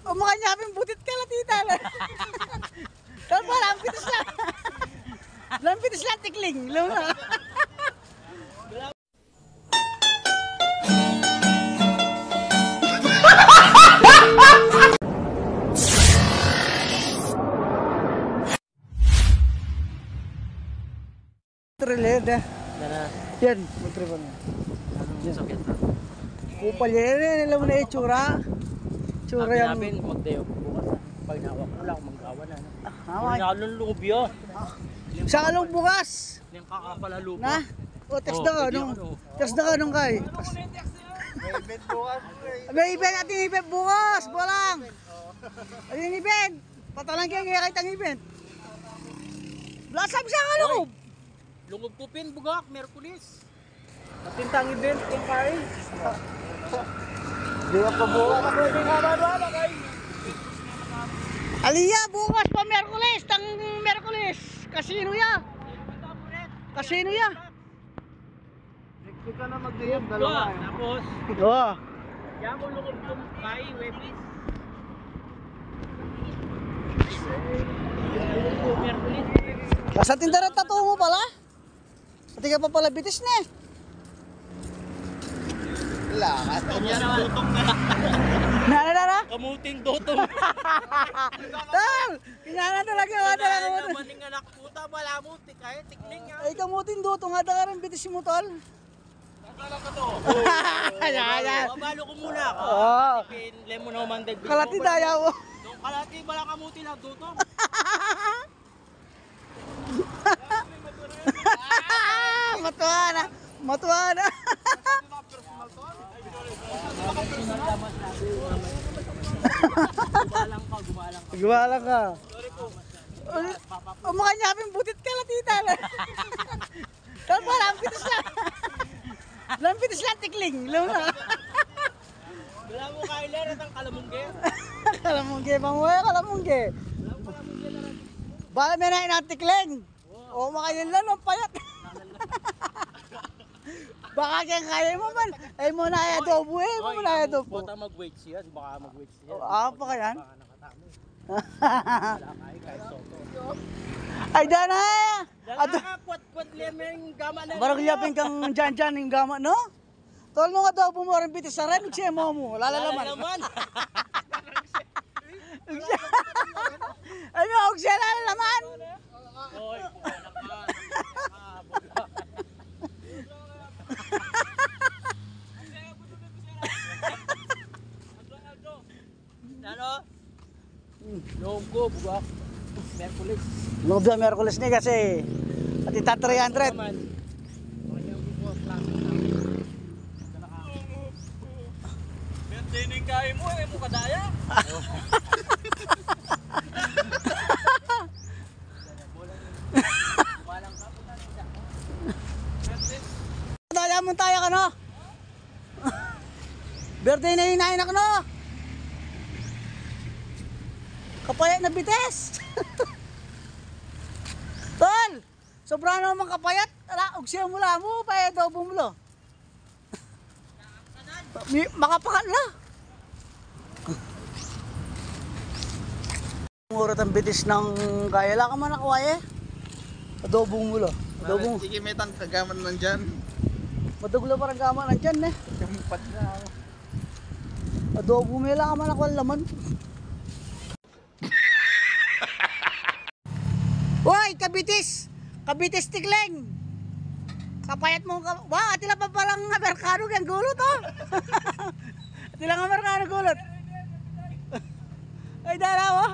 Umakanyapin butit ka latita. Tal pa lampitis lang. Lampitis lang tikling. Luma. Trailer dah. Yan, magtripan mo. Anong sakit na? Kupal yan, alam mo na itsura. Tsura yung... Namin, magdayo bukas. Pag nawak mo lang, mag-awa na. Ay. Nalong loob yun. Sa kalong bukas. Yung kakapalalubo. Na? O, text na ka, nung... Text na ka, nung kay. May event bukas. May event, ating event bukas. Bolang. Ating event. Patalang kaya kaya kitang event. Lasam sa kaloob. Lungog kupin, bugak, Merkulis. Matintang event yung kay. Di ba pa bukas? Pwede nga ba kay? Aliyah, bukas pa Merkulis. Tang Merkulis. Kasino ya? Kasino ya? Next ka na mag-diyam, dalawa. Tapos, Oo. yan mo lungog kay Webis. Merkulis. Sa tindaran tattoo mo pala? Pati ka pa pala bitis na eh. Wala, yan ang tutong na. Naalala? Kamuting dotong. Tal! Kinana talaga nga talaga mo. Maning anak puta, wala mo, kaya tikling nga. Ay kamutin do, tunga da ka rin bitis mo tol. Nakala ka to. Yan. Mabalo ko muna ako. Oo. Lemon na mandag. Kalati daya mo. Yung kalati, wala kamuti lang dotong. Matuwa na. Matuwa na. Gumalang ka. Umakanyapin butit ka latita. Tal pa lampitis lang. Lampitis lang tikling. Luma. Wala mo kailan at ang kalamungge. Kalamungge bang wala kalamungge. Bala may na inatikling. O makayin lang ang payat. Baka kaya mo man. Ay mo na ay adobo eh. Mo na ay adobo. Bota mag-wait siya, baka mag-wait siya. Pa kayan? Baka nakatamo. Wala kaya kahit soto. Ay dana. Dala ka, puwat lemeng gama na. Barang yapin kang dyan yung gama no? Tol nung adobo mo rin bitis sa rin. Siya mo mo. Lalalaman. Lalaman. Ay mo, huwag siya lalalaman. Oy, ano? Longgo, bugak. Merkulis. Lubda Merkulis ni kasi pati ta 300. Tining kaya mo, mo kadaya. Daya mo tayo ka no? Birthday na hinahin ako no? Kapayat na bites. Tol! Sobra naman kapayat. Ala, ugsiya mo lang mo, paya adobo mo lo. Makapakat na. Murat ang bitis ng kaya lang ka man nakuha eh. Adobo mo lo. Adobo mo. Sige, may kagaman nandyan. Maduglo parang gama nandyan eh. Kampat na ako. Adobo mo lang ka man nakuha laman. Hoy, kabitis! Kabitis tikleng! Kapayat mo ka... Wow, atila pa palang Amerikano kang gulot oh! Atila nga Amerikano gulot! Ay, dala oh!